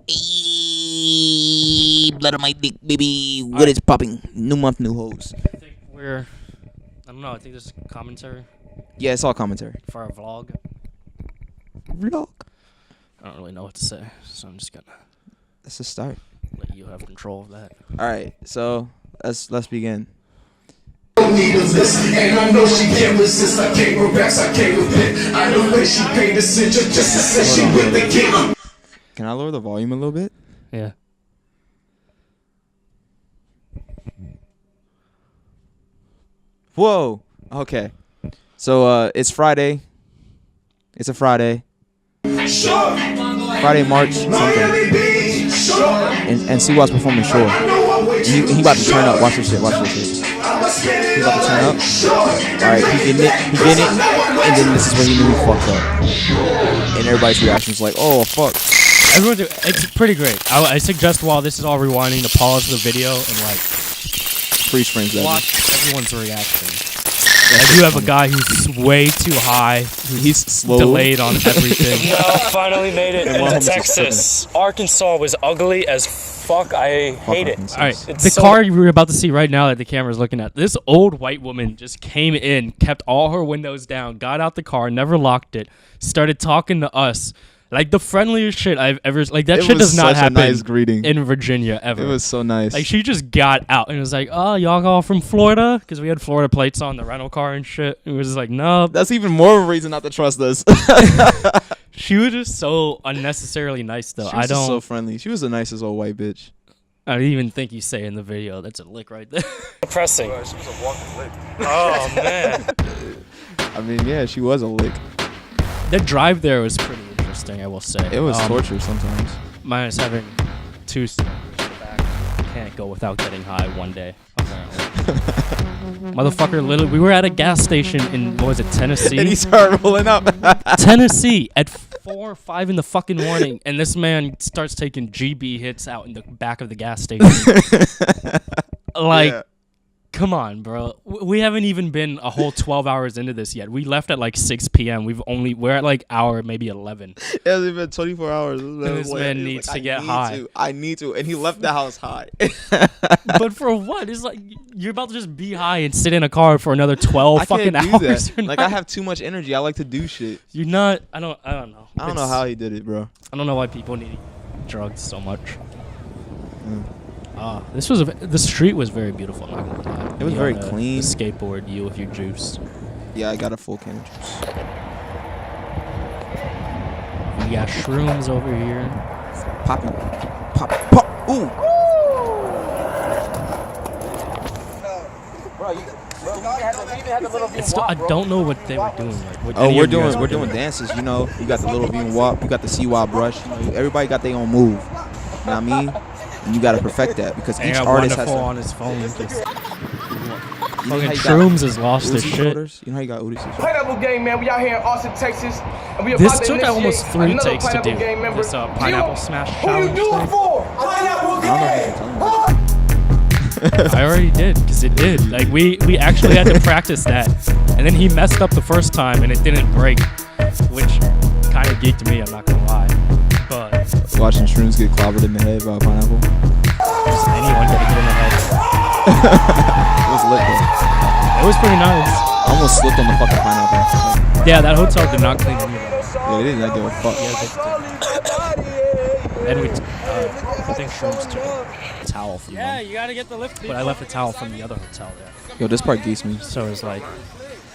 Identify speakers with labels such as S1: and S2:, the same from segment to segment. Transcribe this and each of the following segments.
S1: Hey, blood on my dick, baby. What is popping? New month, new hoes.
S2: I think I don't know. I think this is commentary
S1: Yeah, it's all commentary.
S2: for our vlog.
S1: Vlog.
S2: I don't really know what to say, so I'm just gonna
S1: That's a start.
S2: let you have control of that.
S1: All right, so let's begin.
S3: Needless, and I know she can't resist. I can't relax, I can't repent. I know when she paid the center just to say she with the king.
S1: Can I lower the volume a little bit?
S2: Yeah.
S1: Whoa. Okay. So it's Friday. It's a Friday. Friday, March something. And C-Wat's performing Shore. He about to turn up. Watch this shit. Watch this shit. He's about to turn up. Alright, he getting it. He getting it. And then this is where he knew he fucked up. And everybody's reaction is like, oh, fuck.
S2: It's pretty great. I suggest while this is all rewinding to pause the video and like
S1: Freeze frames that.
S2: watch everyone's reaction. Like you have a guy who's way too high,
S1: He's slow.
S2: delayed on everything.
S4: Well, finally made it
S1: And one
S4: into
S1: of them is
S4: Texas. Arkansas was ugly as fuck. I hate it.
S1: Arkansas.
S2: All right,
S4: It's
S2: the
S4: so-
S2: car you're about to see right now that the camera's looking at. This old white woman just came in, kept all her windows down, got out the car, never locked it, started talking to us. Like the friendliest shit I've ever. Like that
S1: It
S2: shit
S1: was
S2: does not
S1: such a
S2: happen
S1: nice greeting.
S2: in Virginia ever.
S1: It was so nice.
S2: Like she just got out and was like, "Oh, y'all all from Florida?" Because we had Florida plates on the rental car and shit. It was just like, "No."
S1: That's even more of a reason not to trust us.
S2: She was just so unnecessarily nice, though.
S1: She was
S2: I
S1: just
S2: don't.
S1: so friendly. She was the nicest old white bitch.
S2: I don't even think you say in the video. That's a lick right there.
S4: Depressing.
S2: Oh man.
S1: I mean, yeah, she was a lick.
S2: The drive there was pretty interesting, I will say.
S1: It was torture sometimes.
S2: Minus having 2 cylinders in the back. Can't go without getting high one day, apparently. Motherfucker, literally, we were at a gas station in, what was it, Tennessee?
S1: And he started rolling up.
S2: Tennessee at 4 or 5 in the fucking morning, and this man starts taking GB hits out in the back of the gas station. Like,
S1: Yeah.
S2: come on, bro. We haven't even been a whole 12 hours into this yet. We left at like 6 p.m. We're at like hour, maybe 11.
S1: It hasn't been 24 hours.
S2: This man needs to get high.
S1: I need to. And he left the house high.
S2: But for what? It's like you're about to just be high and sit in a car for another 12
S1: I
S2: fucking
S1: can't do
S2: hours.
S1: that. Like, I have too much energy. I like to do shit.
S2: You're not. I don't know.
S1: I don't know how he did it, bro.
S2: I don't know why people need drugs so much.
S1: Mm.
S2: The street was very beautiful. Not gonna lie.
S1: It was
S2: You
S1: very
S2: on
S1: clean.
S2: The skateboard, you with your juice.
S1: Yeah, I got a full can of juice.
S2: We got shrooms over here.
S1: Popping. Pop. Pop. Ooh.
S2: I don't know what they were doing. Like, what
S1: Oh,
S2: any
S1: we're
S2: of you guys
S1: doing
S2: were
S1: dances. You know, you got the little V and walk. You got the CY brush. You know, everybody got their own move. You know what I mean? And you gotta perfect that because
S2: And
S1: each
S2: got
S1: artist has.
S2: Wonderful
S1: To,
S2: on his phone. Just
S1: you know
S2: fucking
S1: how you got
S2: Shrooms has lost his
S1: Uzi
S2: shit.
S1: shoulders? You know how you got Uzi shoulders?
S5: Pineapple game, man. We out here in Austin, Texas. And we
S2: This
S5: about to
S2: took almost
S5: initiate
S2: 3
S5: another
S2: takes to
S5: Pineapple
S2: do.
S5: Game member.
S2: This pineapple smash
S5: Who you
S2: challenge
S5: do it
S2: thing.
S5: for? Pineapple
S1: I don't know if you can tell me.
S2: I already did, because it did. Like, we actually had to practice that. And then he messed up the first time, and it didn't break, which kind of geeked me, I'm not going to lie. But
S1: Watching Shrooms get clobbered in the head by a pineapple.
S2: just anyone getting hit in the head.
S1: It was lit though.
S2: It was pretty nice.
S1: I almost slipped on the fucking pineapple.
S2: Yeah, that hotel did not clean any of that.
S1: Yeah, they didn't. I give a fuck.
S2: Yeah, they did. And I think Shrooms took a towel from them.
S4: you gotta get the lift.
S2: But I left a towel from the other hotel there.
S1: Yo, this part geeks me.
S2: So it was like,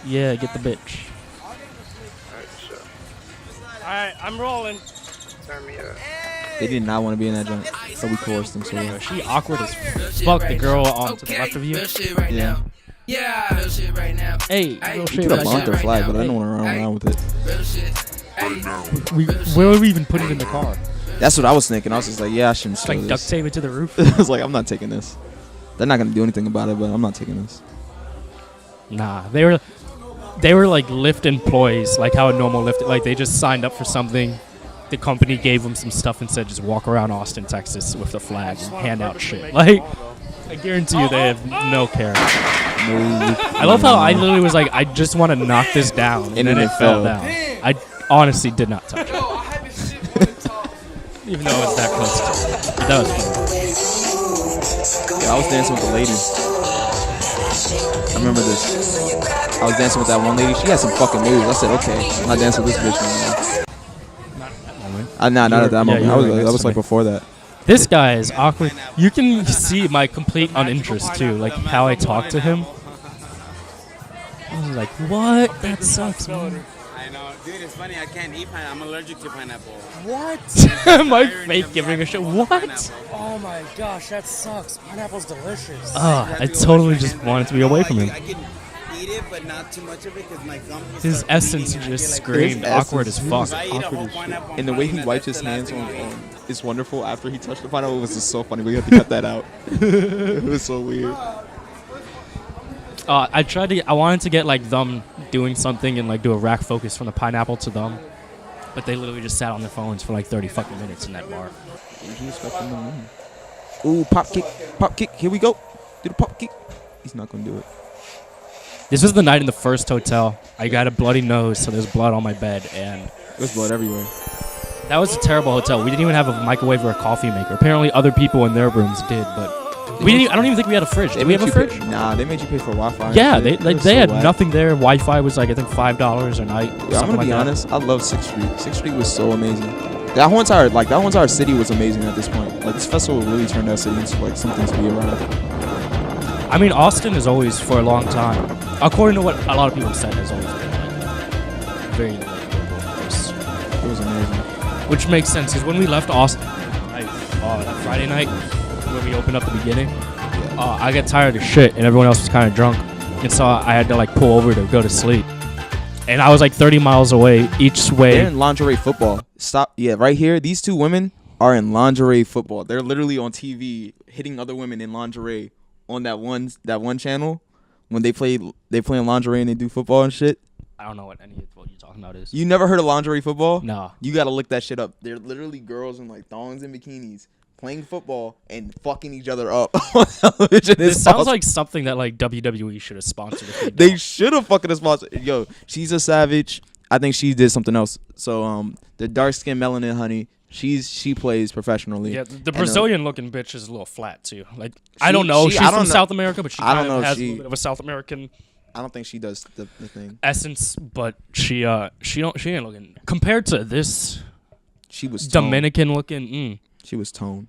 S2: yeah, get the bitch.
S4: Alright, I'm rolling.
S1: They did not want to be in that joint, so we coerced them. So
S2: Yo, she awkward as fuck, the girl to the left of you.
S1: yeah,
S2: Hey, real
S1: we
S2: shit
S1: could have
S2: right
S1: bonked
S2: now.
S1: their flag, but I don't want to run around with it.
S2: Where would we even put it in the car?
S1: That's what I was thinking. I was just like, yeah, I shouldn't
S2: Just
S1: steal
S2: like duct
S1: this.
S2: tape it to the roof?
S1: I was like, I'm not taking this. They're not gonna do anything about it, but I'm not taking this.
S2: Nah, they were like Lyft employees, like how a normal Lyft, like they just signed up for something. The company gave them some stuff and said just walk around Austin, Texas with the flag and hand out shit. Like, I guarantee you they have no care.
S1: No,
S2: I love how I literally was like, I just want to knock this down, and then it fell down. I honestly did not touch it. Even though it's that close to it. But that was fun.
S1: Yeah, I was dancing with the lady. I remember this. I was dancing with that one lady. She had some fucking moves. I said, okay, I'm not dancing with this bitch anymore. Not at that moment.
S2: Yeah,
S1: that was like before that.
S2: This guy is awkward. You can see my complete uninterest too, like how I talk to him. I was like, what? That sucks, man.
S6: I know. Dude, it's funny. I can't eat pineapple. I'm allergic to pineapple.
S2: What? My fake giving a shit. What?
S7: Oh my gosh, that sucks. Pineapple's delicious.
S2: I totally just wanted to be away from him.
S6: I can eat it, but not too much of it because my gum.
S2: His essence just screamed awkward as fuck.
S1: And the way he wiped his hands on Itz Wonderful after he touched the pineapple was just so funny. We have to cut that out. It was so weird.
S2: I wanted to get like them doing something and like do a rack focus from the pineapple to them, but they literally just sat on their phones for like 30 fucking minutes in that bar.
S1: Ooh, pop kick. Here we go. Do the pop kick. He's not gonna do it.
S2: This was the night in the first hotel. I got a bloody nose, so there's blood on my bed, and
S1: There's blood everywhere.
S2: that was a terrible hotel. We didn't even have a microwave or a coffee maker. Apparently, other people in their rooms did, but we didn't. I don't even think we had a fridge. Did we have a fridge?
S1: Nah, they made you pay for Wi-Fi.
S2: Yeah,
S1: It
S2: they
S1: was so
S2: had
S1: whack.
S2: nothing there. Wi-Fi was like I think $5 a night.
S1: Yeah, I'm gonna be honest. I love 6th Street. 6th Street was so amazing. That whole entire city was amazing at this point. Like this festival really turned that city into like something to be around.
S2: I mean, Austin has always, for a long time, according to what a lot of people said, has always been like very place.
S1: It was amazing.
S2: Which makes sense because when we left Austin, that Friday night when we opened up the beginning, I got tired of shit and everyone else was kind of drunk, and so I had to like pull over to go to sleep. And I was like 30 miles away each way.
S1: They're in lingerie football. Stop. Yeah, right here. These two women are in lingerie football. They're literally on TV hitting other women in lingerie on that one channel when they play in lingerie and they do football and shit.
S2: I don't know what any of what you're talking about is.
S1: You never heard of lingerie football?
S2: No.
S1: You gotta look that shit up. They're literally girls in like thongs and bikinis playing football and fucking each other up on television.
S2: This sounds like something that like WWE should have sponsored. If
S1: They should have fucking sponsored. Yo, she's a savage. I think she did something else. So the dark skinned melanin honey, she plays professionally.
S2: Yeah, the Brazilian looking bitch is a little flat too. Like I don't know, she's from South America, but she kind of has a little bit of a South American.
S1: I don't think she does the thing.
S2: Essence, but she ain't looking compared to this.
S1: She was toned.
S2: Dominican looking.
S1: She was toned.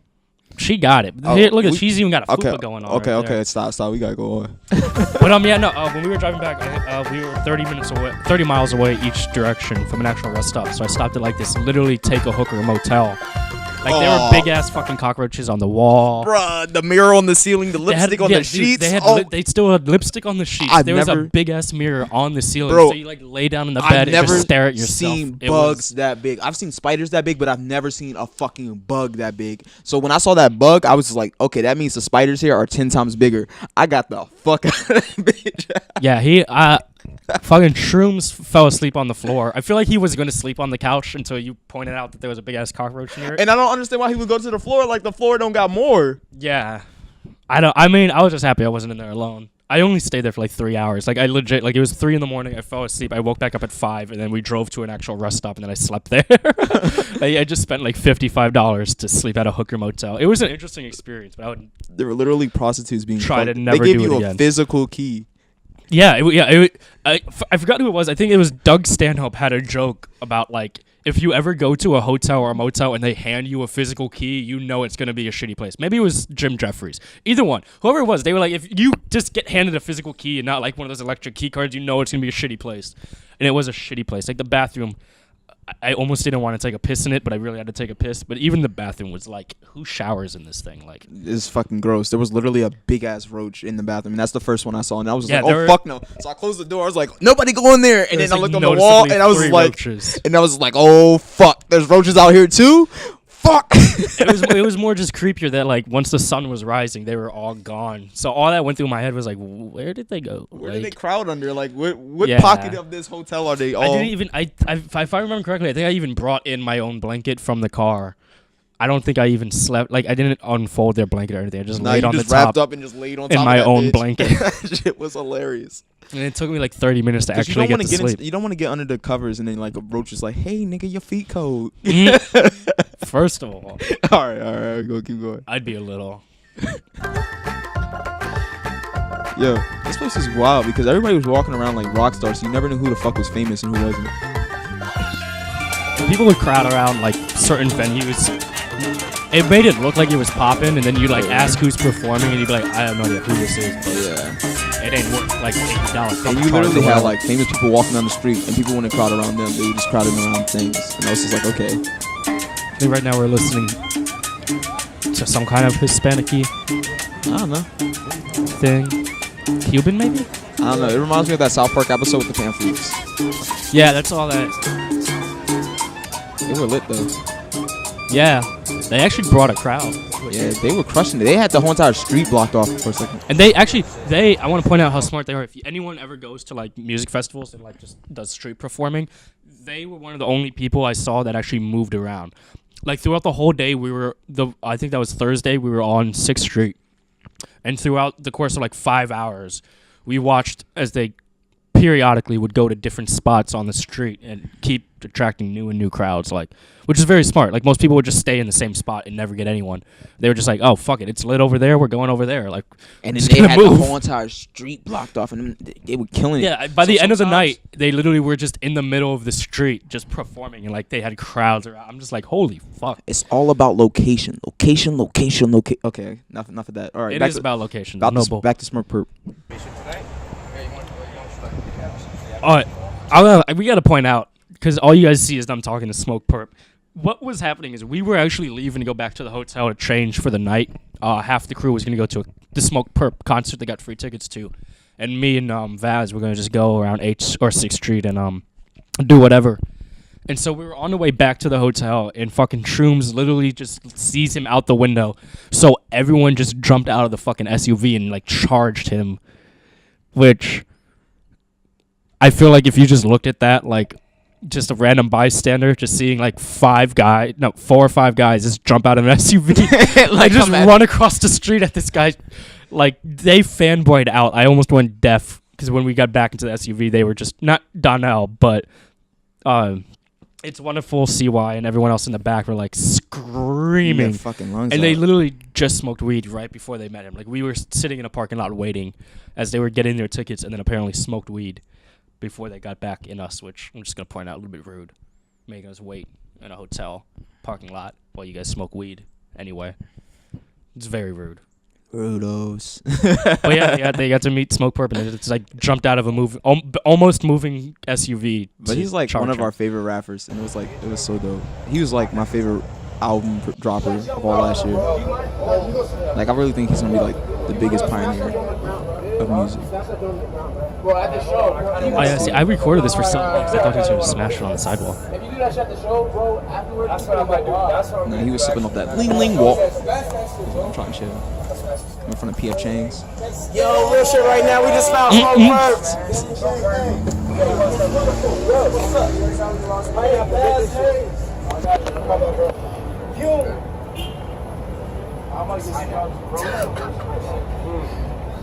S2: She got it.
S1: Oh,
S2: Here, look at she's even got a fupa going on.
S1: Okay, stop. We gotta go on.
S2: But when we were driving back, we were 30 miles away each direction from an actual rest stop. So I stopped at like this literally take a hooker motel. Like there were big ass fucking cockroaches on the wall.
S1: Bruh, the mirror on the ceiling, the lipstick on the sheets.
S2: They still had lipstick on the sheets. There was a big ass mirror on the ceiling.
S1: Bro,
S2: so you like lay down in the bed and just stare at yourself.
S1: I've never seen bugs that big. I've seen spiders that big, but I've never seen a fucking bug that big. So when I saw that bug, I was just like, okay, that means the spiders here are 10 times bigger. I got the fuck out of that bitch.
S2: Yeah, fucking Shrooms fell asleep on the floor. I feel like he was going to sleep on the couch until you pointed out that there was a big ass cockroach near it.
S1: And I don't understand why he would go to the floor. Like the floor don't got more.
S2: Yeah. I mean, I was just happy I wasn't in there alone. I only stayed there for like 3 hours. Like I legit, like it was 3 a.m. I fell asleep. I woke back up at 5, and then we drove to an actual rest stop, and then I slept there. Like, I just spent like $55 to sleep at a hooker motel. It was an interesting experience, but I would.
S1: There were literally prostitutes being
S2: try to
S1: fucked.
S2: never
S1: They gave
S2: do
S1: you
S2: it
S1: a
S2: again.
S1: physical key.
S2: Yeah, I forgot who it was. I think it was Doug Stanhope had a joke about like if you ever go to a hotel or a motel and they hand you a physical key, you know it's gonna be a shitty place. Maybe it was Jim Jeffries. Either one, whoever it was, they were like, if you just get handed a physical key and not like one of those electric key cards, you know it's gonna be a shitty place. And it was a shitty place. Like the bathroom, I almost didn't want to take a piss in it, but I really had to take a piss. But even the bathroom was like, who showers in this thing? Like,
S1: it's fucking gross. There was literally a big ass roach in the bathroom, and that's the first one I saw. And I was
S2: Yeah,
S1: like, oh fuck no! So I closed the door. I was like, nobody go in there. And then I looked on the wall, and I was like, oh fuck, there's roaches out here too. Fuck.
S2: It was more just creepier that like once the sun was rising, they were all gone. So all that went through my head was like, where did they go?
S1: Where
S2: like,
S1: did they crowd under? Like, what
S2: Yeah.
S1: pocket of this hotel are they all?
S2: I didn't even. If I remember correctly, I think I even brought in my own blanket from the car. I don't think I even slept. Like I didn't unfold their blanket or anything. I just laid on the top
S1: wrapped up and just laid on top
S2: in my
S1: of that
S2: own
S1: bitch.
S2: blanket.
S1: That shit was hilarious.
S2: And it took me like 30 minutes to actually get to sleep.
S1: You don't want to get under the covers and then like a roach is like, hey nigga, your feet cold.
S2: First of all,
S1: all right, go keep going.
S2: I'd be a little.
S1: Yo, this place is wild because everybody was walking around like rock stars, so you never knew who the fuck was famous and who wasn't.
S2: People would crowd around like certain venues. It made it look like it was popping, and then you like ask who's performing, and you'd be like, I have no idea who this is. But
S1: Yeah.
S2: it ain't worth like $80.
S1: And you literally had like famous people walking down the street, and people wouldn't crowd around them; they were just crowding around things. And I was just like, okay.
S2: I think right now we're listening to some kind of Hispanic-y
S1: I don't know.
S2: thing. Cuban, maybe?
S1: I don't know. It reminds me of that South Park episode with the pamphlets.
S2: Yeah, that's all that.
S1: They were lit though.
S2: Yeah, they actually brought a crowd.
S1: Yeah, they were crushing it. They had the whole entire street blocked off for a second.
S2: And they I want to point out how smart they are. If anyone ever goes to like music festivals and like just does street performing, they were one of the only people I saw that actually moved around. Like throughout the whole day, I think that was Thursday, we were on 6th Street. And throughout the course of like 5 hours, we watched as they periodically would go to different spots on the street and keep attracting new crowds, like, which is very smart. Like most people would just stay in the same spot and never get anyone. They were just like, oh fuck it, it's lit over there, we're going over there. Like,
S1: and then they had the whole entire street blocked off, and they were killing it.
S2: Yeah, by the end of the night, they literally were just in the middle of the street, just performing, and like they had crowds around. I'm just like, holy fuck!
S1: It's all about location. Okay, enough of that. All right,
S2: it is about location.
S1: Back to SmokePurpp.
S2: All right, we got to point out, because all you guys see is them talking to SmokePurpp. What was happening is we were actually leaving to go back to the hotel to change for the night. Half the crew was going to go to the SmokePurpp concert they got free tickets to. And me and Vaze were going to just go around 8th or 6th Street and do whatever. And so we were on the way back to the hotel, and fucking Shrooms literally just sees him out the window. So everyone just jumped out of the fucking SUV and like charged him. Which I feel like if you just looked at that, like, just a random bystander, just seeing like 4 or 5 guys just jump out of an SUV, like just run across the street at this guy, like they fanboyed out. I almost went deaf because when we got back into the SUV, they were just not Donnell, but Itz Wonderful, CY, and everyone else in the back were like screaming,
S1: fucking lungs
S2: and they
S1: out.
S2: literally just smoked weed right before they met him. Like we were sitting in a parking lot waiting as they were getting their tickets, and then apparently smoked weed before they got back in us, which I'm just going to point out, a little bit rude, making us wait in a hotel parking lot while you guys smoke weed anyway. It's very rude.
S1: Rudos.
S2: But yeah, they got to meet SmokePurpp, and it's like jumped out of a almost moving SUV.
S1: But he's like one of our favorite rappers, and it was so dope. He was like my favorite album dropper of all last year. Like I really think he's going to be like the biggest pioneer of music.
S2: Oh yeah, see, I recorded this for something because I thought he was going to smash it on the sidewalk.
S5: If you do that shit at the show, bro, afterwards, that's what I might do. That's what I'm
S1: Nah, he was sipping off that ling walk. I'm trying to chill. In front of PF Chang's.
S5: Yo, real shit right now. We just found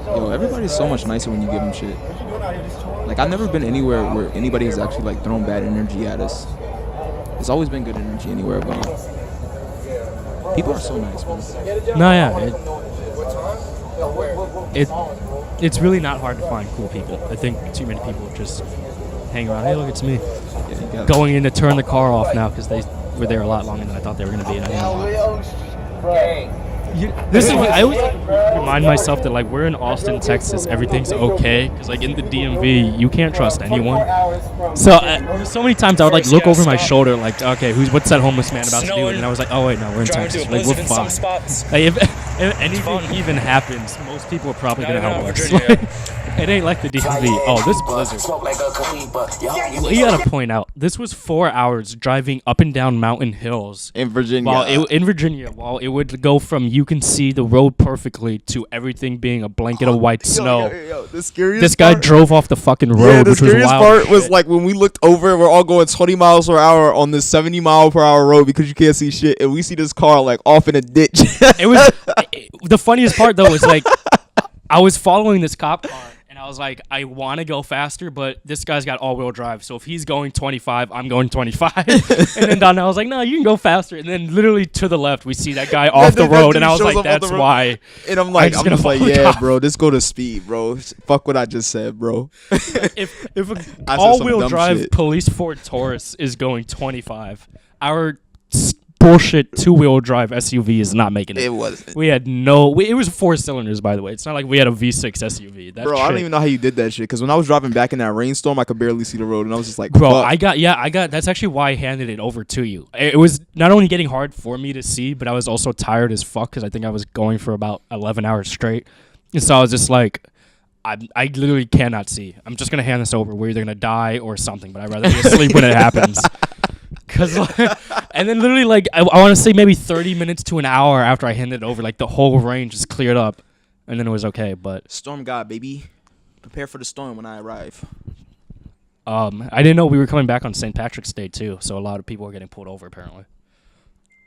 S1: Yo, everybody's so much nicer when you give them shit. Like, I've never been anywhere where anybody has actually, like, thrown bad energy at us. There's always been good energy anywhere I've gone. People are so nice, man.
S2: No, yeah. It's really not hard to find cool people. I think too many people just hang around. Hey, look, it's me.
S1: Yeah, you got
S2: Going in to turn the car off now because they were there a lot longer than I thought they were going to be. This is what I always remind myself that, like, we're in Austin, Texas. Everything's okay because, like, in the DMV, you can't trust anyone. So many times I would like look over my shoulder, like, okay, what's that homeless man about to do? And I was like, oh wait, no, we're in Texas. Like, we're fine. Like, if anything even happens, most people are probably gonna help us. It ain't like the DMV. Oh, this blizzard. You gotta point out, this was 4 hours driving up and down mountain hills
S1: in Virginia.
S2: While it would go from you can see the road perfectly to everything being a blanket of white snow.
S1: The scariest
S2: this guy drove off the fucking road,
S1: the
S2: which was
S1: scariest
S2: wild.
S1: part was like when we looked over, we're all going 20 miles per hour on this 70 mile per hour road because you can't see shit, and we see this car like off in a ditch.
S2: It was the funniest part though was like I was following this cop car. I was like, I want to go faster, but this guy's got all-wheel drive. So if he's going 25, I'm going 25. And then Donnell was like, no, you can go faster. And then literally to the left, we see that guy off the road. And I was like, that's why.
S1: And I'm just like, yeah, bro, this go to speed, bro. Fuck what I just said, bro.
S2: if an all-wheel drive police Ford Taurus is going 25, our bullshit two-wheel drive SUV is not making it.
S1: It wasn't.
S2: We had it was 4 cylinders, by the way. It's not like we had a V6 SUV.
S1: Bro, I don't even know how you did that shit. Because when I was driving back in that rainstorm, I could barely see the road, and I was just like,
S2: bro,
S1: fuck.
S2: I got. That's actually why I handed it over to you. It was not only getting hard for me to see, but I was also tired as fuck because I think I was going for about 11 hours straight, and so I was just like, I literally cannot see. I'm just gonna hand this over. We're either gonna die or something, but I'd rather be asleep when it happens. And then literally, like, I want to say maybe 30 minutes to an hour after I handed it over, like, the whole range just cleared up, and then it was okay, but...
S1: Storm God, baby. Prepare for the storm when I arrive.
S2: I didn't know we were coming back on St. Patrick's Day, too, so a lot of people were getting pulled over, apparently.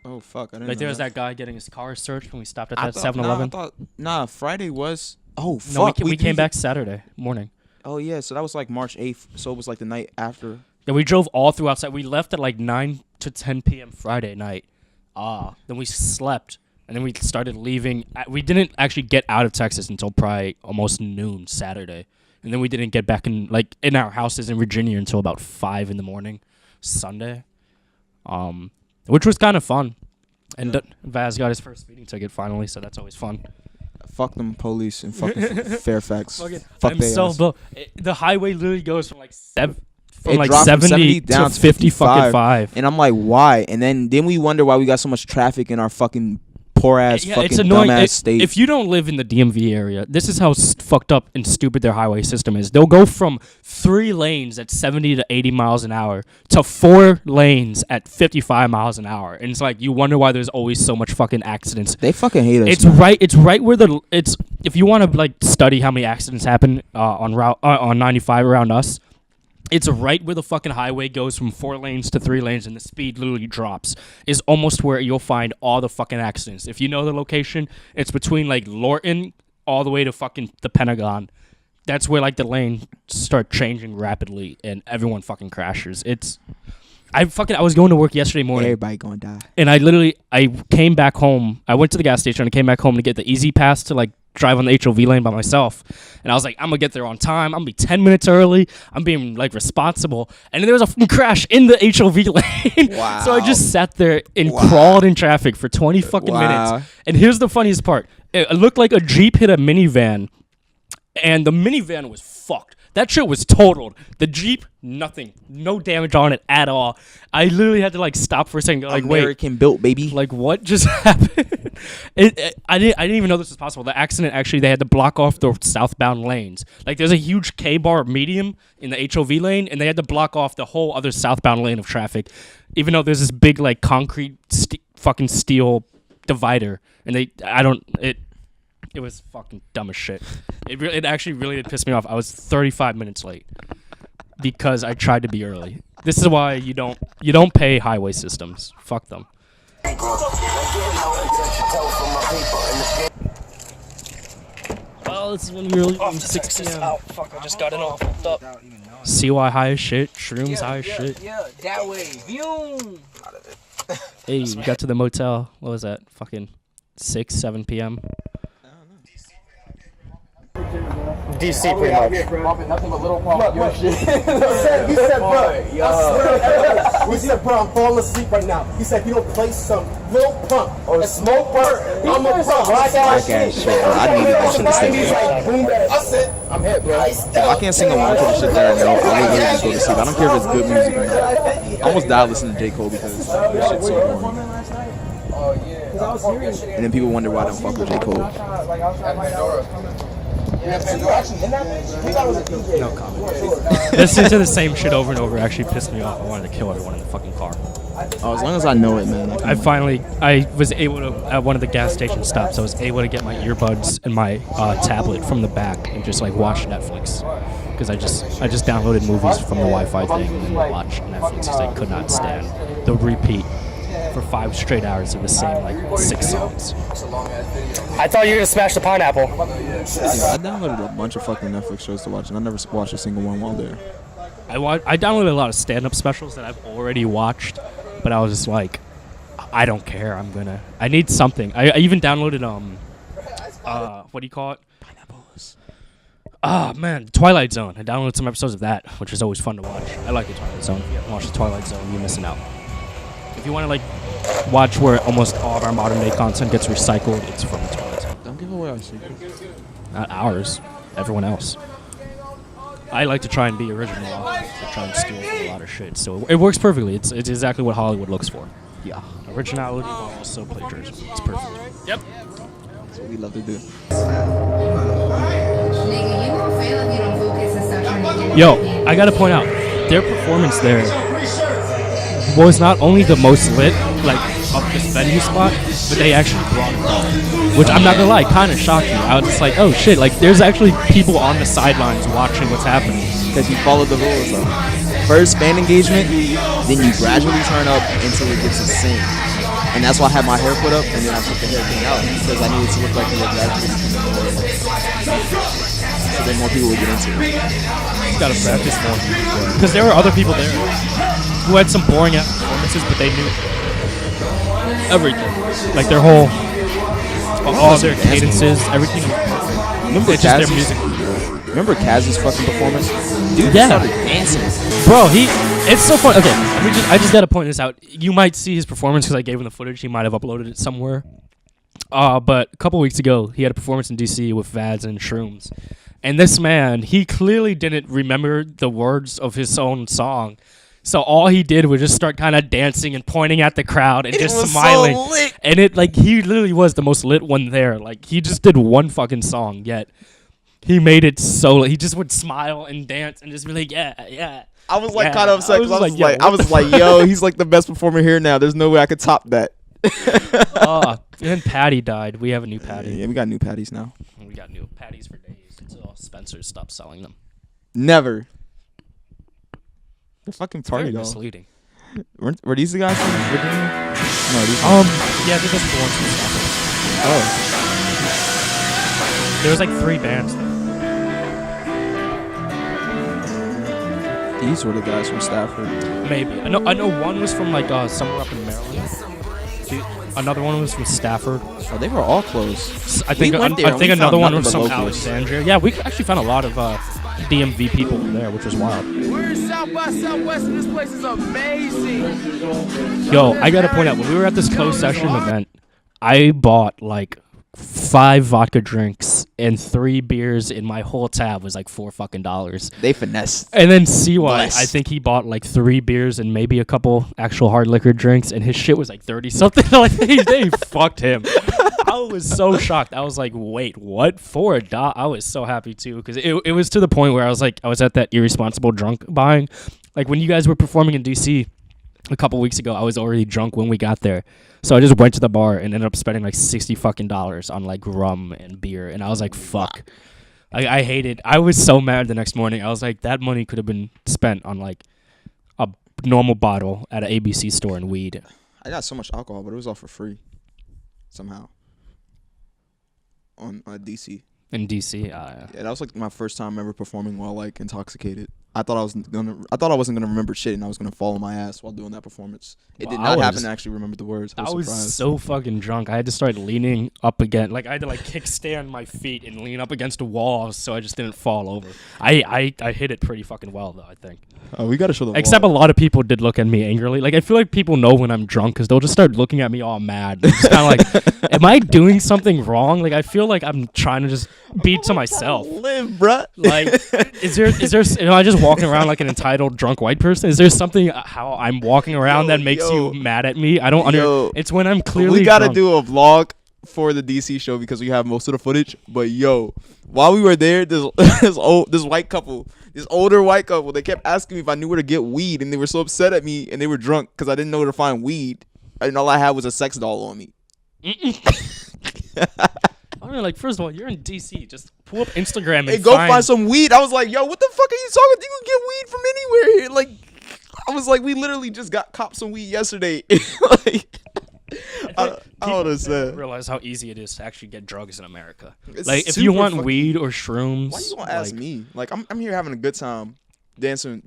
S1: Oh, fuck, I didn't
S2: Like,
S1: know
S2: there was that guy getting his car searched when we stopped at that 7-Eleven.
S1: Nah, Friday was... Oh, fuck.
S2: No, we came back Saturday morning.
S1: Oh, yeah, so that was, like, March 8th, so it was, like, the night after...
S2: Yeah, we drove all through outside. We left at like 9 to 10 p.m. Friday night. Then we slept, and then we started leaving. We didn't actually get out of Texas until probably almost noon Saturday. And then we didn't get back in our houses in Virginia until about 5 in the morning Sunday, which was kind of fun. And Vaz got his first speeding ticket finally, so that's always fun.
S1: Fuck them police and fucking Fairfax.
S2: Fuck they ass. The highway literally goes from like 70
S1: down
S2: to 50 fucking 5.
S1: And I'm like, why? And then we wonder why we got so much traffic in our fucking poor ass fucking
S2: it's annoying.
S1: Dumbass state.
S2: If you don't live in the DMV area, this is how fucked up and stupid their highway system is. They'll go from 3 lanes at 70 to 80 miles an hour to 4 lanes at 55 miles an hour. And it's like, you wonder why there's always so much fucking accidents.
S1: They fucking hate us.
S2: It's right. It's right where if you want to like study how many accidents happen on 95 around us, it's right where the fucking highway goes from 4 lanes to 3 lanes and the speed literally drops. Is almost where you'll find all the fucking accidents. If you know the location, it's between like Lorton all the way to fucking the Pentagon. That's where like the lanes start changing rapidly and everyone fucking crashes. I was going to work yesterday morning.
S1: Everybody gonna die.
S2: And I came back home. I went to the gas station and came back home to get the easy pass to like drive on the HOV lane by myself. And I was like, I'm gonna get there on time. I'm gonna be 10 minutes early. I'm being like responsible. And then there was a fucking crash in the HOV lane.
S1: Wow.
S2: So I just sat there and crawled in traffic for 20 fucking minutes. And here's the funniest part. It looked like a Jeep hit a minivan, and the minivan was fucked. That shit was totaled. The Jeep, nothing. No damage on it at all. I literally had to like stop for a second. Like,
S1: American built, baby.
S2: Like, what just happened? I didn't even know this was possible. The accident, actually, they had to block off the southbound lanes. Like, there's a huge K-bar medium in the HOV lane, and they had to block off the whole other southbound lane of traffic, even though there's this big, like, concrete fucking steel divider. And it was fucking dumb as shit. It actually really did piss me off. I was 35 minutes late because I tried to be early. This is why you don't pay highway systems. Fuck them. Oh, this is when we were leaving 6 p.m.
S4: Oh, fuck, I just got it all fucked up.
S2: CY high as shit. Shrooms high as shit.
S7: Yeah, that way. View.
S2: Hey, we got to the motel. What was that? Fucking 6, 7 p.m.
S5: DC pretty much.
S7: Nothing but little pump. Your shit.
S5: He said, bro, we said, bro, I'm falling asleep right now. He said, if you don't play some Lil Pump or SmokePurpp, I'm a pump. Black ass shit.
S1: I didn't even listen to this shit.
S5: I said, I'm hit, bro.
S1: If I can't sing along to the shit there, no, I will literally just go to sleep. I don't care if it's good music or not. I almost died listening to J. Cole because this shit's so boring.
S5: Oh, yeah.
S1: And then people wonder why I don't fuck with J. Cole.
S2: No comment. Listening to the same shit over and over actually pissed me off. I wanted to kill everyone in the fucking car.
S1: Oh, as long as I know it, man.
S2: I was able to, at one of the gas station stops, I was able to get my earbuds and my tablet from the back and just like watch Netflix. Because I just downloaded movies from the Wi-Fi thing and then watched Netflix because I could not stand the repeat for 5 straight hours of the same like 6 songs.
S7: I thought you were gonna smash the pineapple.
S1: Yeah, I downloaded a bunch of fucking Netflix shows to watch, and I never watched a single one while there.
S2: I downloaded a lot of stand-up specials that I've already watched, but I was just like, I don't care. I need something. I even downloaded what do you call it?
S1: Pineapples.
S2: Ah, man, Twilight Zone. I downloaded some episodes of that, which is always fun to watch. I like the Twilight Zone. If you haven't watched the Twilight Zone, you're missing out. If you want to like watch where almost all of our modern day content gets recycled, it's from the Twilight Zone.
S1: Don't give away our secrets.
S2: Not ours. Everyone else. I like to try and be original. I like to try and steal from a lot of shit. So it works perfectly. It's exactly what Hollywood looks for.
S1: Yeah.
S2: Originality while also plagiarism. It's perfect. Yep.
S1: That's what we love to do.
S2: Yo, I gotta point out, their performance there was not only the most lit, like, of this venue spot, but they actually brought it on. Which, I'm not gonna lie, kind of shocked me. I was just like, oh shit, like, there's actually people on the sidelines watching what's happening.
S1: Because you followed the rules, though. First, fan engagement, then you gradually turn up until it gets insane. And that's why I had my hair put up, and then I took the hair thing out, because I needed to look like we were gradually becoming more, so then more people would get into it.
S2: You gotta practice more. Because there were other people there who had some boring ass performances, but they knew everything. Like their whole, all their cadences, everything.
S1: Remember
S2: It's just their music.
S1: Remember Kaz's fucking performance? Dude
S2: Yeah.
S1: started dancing.
S2: Bro, it's so fun. Okay, I just gotta point this out. You might see his performance because I gave him the footage. He might have uploaded it somewhere. But a couple weeks ago, he had a performance in DC with Vaze and Shrooms. And this man, he clearly didn't remember the words of his own song. So all he did was just start kind of dancing and pointing at the crowd and just smiling.
S1: So lit.
S2: And it, like, he literally was the most lit one there. Like, he just did one fucking song, yet he made it so lit. He just would smile and dance and just be like, yeah, yeah.
S1: I was like
S2: yeah.
S1: kind of upset because
S2: yo,
S1: I was like, yo, he's like the best performer here now. There's no way I could top that.
S2: And then Patty died. We have a new Patty.
S1: Yeah, we got new patties now.
S2: We got new patties for days until Spencer stopped selling them.
S1: Never. The fucking
S2: Very
S1: party though.
S2: misleading.
S1: Were these the guys from Virginia? No, these.
S2: Yeah, they're just the ones from Stafford.
S1: Oh.
S2: There was like 3 bands there.
S1: These were the guys from Stafford.
S2: Maybe. I know one was from like somewhere up in Maryland. Another one was from Stafford.
S1: Oh, they were all close.
S2: I think
S1: went there and we
S2: another
S1: found
S2: one
S1: nothing
S2: was
S1: but
S2: from
S1: locals.
S2: Alexandria. Yeah, we actually found a lot of DMV people there, which was wild.
S6: We're in South by Southwest, and this place is amazing.
S2: Yo, I gotta point out, when we were at this closed session event, I bought like 5 vodka drinks and 3 beers, and my whole tab was like $4 fucking.
S1: They finessed.
S2: And then CY,
S1: Bless.
S2: I think he bought like 3 beers and maybe a couple actual hard liquor drinks, and his shit was like 30 something. Like they fucked him. I was so shocked. I was like, wait, what? $4? I was so happy too, because it was to the point where I was at that irresponsible drunk buying. Like when you guys were performing in DC a couple weeks ago, I was already drunk when we got there. So I just went to the bar and ended up spending like $60 fucking on like rum and beer, and I was like, fuck. I hate it. I was so mad the next morning. I was like, that money could have been spent on like a normal bottle at an ABC store and weed.
S1: I got so much alcohol, but it was all for free. Somehow. On DC.
S2: In DC,
S1: Yeah, that was like my first time ever performing while like intoxicated. I thought I wasn't gonna remember shit, and I was gonna fall on my ass while doing that performance. It did not happen to actually remember the words. I was surprised.
S2: So fucking drunk. I had to start leaning up again. Like I had to like kickstand my feet and lean up against a wall so I just didn't fall over. I hit it pretty fucking well though, I think.
S1: Oh, we gotta show the
S2: Except a lot of people did look at me angrily. Like I feel like people know when I'm drunk because they'll just start looking at me all mad. It's kind of like, am I doing something wrong? Like I feel like I'm trying to just beat to myself.
S1: Live, bruh.
S2: Like, is there? Am I just walking around like an entitled drunk white person? Is there something how I'm walking around that makes you mad at me? I don't understand. It's when I'm clearly.
S1: We gotta
S2: drunk.
S1: do a vlog for the DC show because we have most of the footage. But yo, while we were there, this white couple, this older white couple, they kept asking me if I knew where to get weed, and they were so upset at me, and they were drunk because I didn't know where to find weed, and all I had was a sex doll on me.
S2: I mean, like, first of all, you're in DC. Just pull up Instagram and
S1: Hey, go find some weed. I was like, yo, what the fuck are you talking about? You can get weed from anywhere here. Like, I was like, we literally just got copped some weed yesterday. Like, I would have said.
S2: Realize how easy it is to actually get drugs in America.
S1: It's
S2: Like, if
S1: super
S2: you want
S1: fucking-
S2: weed or shrooms,
S1: Why you gonna ask me? Like I'm here having a good time, dancing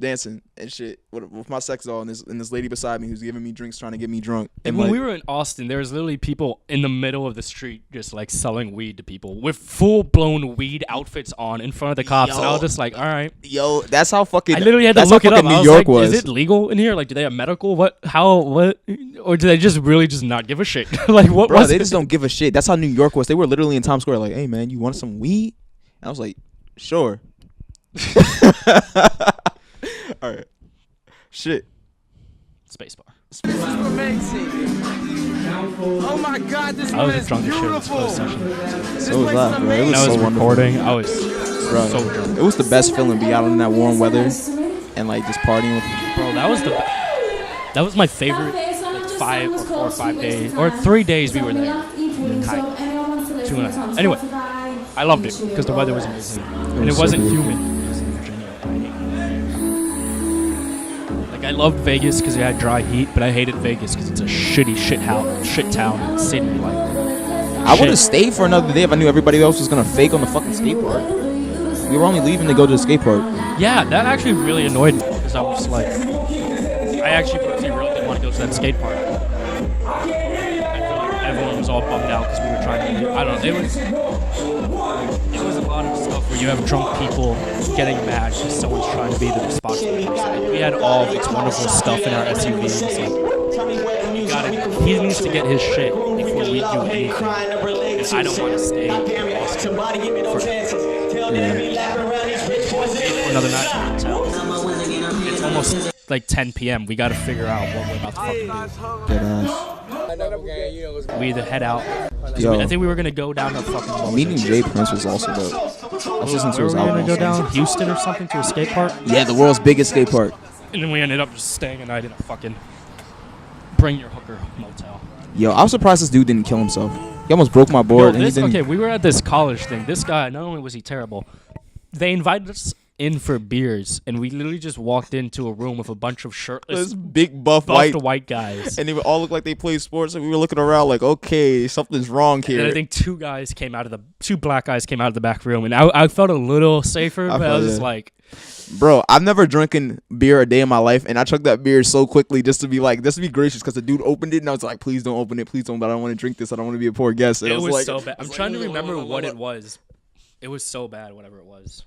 S1: and shit with my sex doll and this lady beside me who's giving me drinks, trying to get me drunk. And
S2: when
S1: like,
S2: we were in Austin, there was literally people in the middle of the street just like selling weed to people with full blown weed outfits on in front of the cops, and I was just like, all right.
S1: yo, that's how fucking.
S2: I literally had to
S1: that's
S2: look
S1: how
S2: it up.
S1: fucking
S2: I
S1: New
S2: was
S1: York
S2: like,
S1: was.
S2: is it legal in here? Like, do they have medical? What? How? What? Or do they just really just not give a shit? Like, what
S1: Bro,
S2: was
S1: they
S2: it?
S1: just don't give a shit. That's how New York was. They were literally in Times Square, like, "Hey man, you want some weed?" And I was like, "Sure." All right. Shit.
S2: Spacebar.
S6: Oh my God, this
S2: I was drunk as shit in this first session.
S1: So was I, bro. It was
S2: When I was
S1: so wonderful.
S2: recording, I was
S1: Bro,
S2: so drunk.
S1: it was the best feeling, be out in that warm weather and like just partying with.
S2: Bro, that was my favorite like 5 or 4 or 5 days or 3 days we were there. Kind of. 2.5. Anyway, I loved it because the weather was amazing and it
S1: was so
S2: wasn't
S1: beautiful.
S2: humid. It was in Virginia. Like I loved Vegas because it had dry heat, but I hated Vegas because it's a shit town and city. Like
S1: I would have stayed for another day if I knew everybody else was gonna fake on the fucking skate park. We were only leaving to go to the skate park.
S2: yeah, that actually really annoyed me because I was just like, I actually personally really didn't want to go to that skate park. I feel like everyone was all bummed out because we were trying to. I don't know. It was a lot of stuff where you have drunk people getting mad because someone's trying to be the responsible person. Like, we had all of Itz Wonderful stuff in our SUV. And it's like, he needs to get his shit before we do anything. And I don't want to stay in Austin for another night in the hotel. It's almost like 10 p.m. We got to figure out what we're about to fucking do.
S1: Dead ass.
S2: We either head out.
S1: Yo.
S2: I think we were gonna go down to fucking.
S1: Meeting Jay Prince was also dope. I was listening to
S2: Where were
S1: his
S2: we
S1: album.
S2: gonna go
S1: also.
S2: down? Houston or something to a skate park?
S1: Yeah, the world's biggest skate park.
S2: And then we ended up just staying a night in a fucking Bring Your Hooker motel.
S1: Yo, I was surprised this dude didn't kill himself. He almost broke my
S2: Yo,
S1: board. And he didn't.
S2: okay, we were at this college thing. This guy, not only was he terrible, they invited us in for beers, and we literally just walked into a room with a bunch of shirtless,
S1: This big buff
S2: buffed
S1: white,
S2: white guys.
S1: and they would all look like they played sports. And we were looking around like, okay, something's wrong
S2: And
S1: here.
S2: I think two black guys came out of the back room, and I felt a little safer, but I
S1: felt
S2: was just
S1: it.
S2: like,
S1: Bro, I've never drinking beer a day in my life, and I chugged that beer so quickly just to be gracious, because the dude opened it, and I was like, please don't open it, please don't. But I don't want to drink this. I don't want to be a poor guest. And
S2: it
S1: I
S2: was
S1: like,
S2: so bad. I'm trying to remember what it was. It was so bad, whatever it was.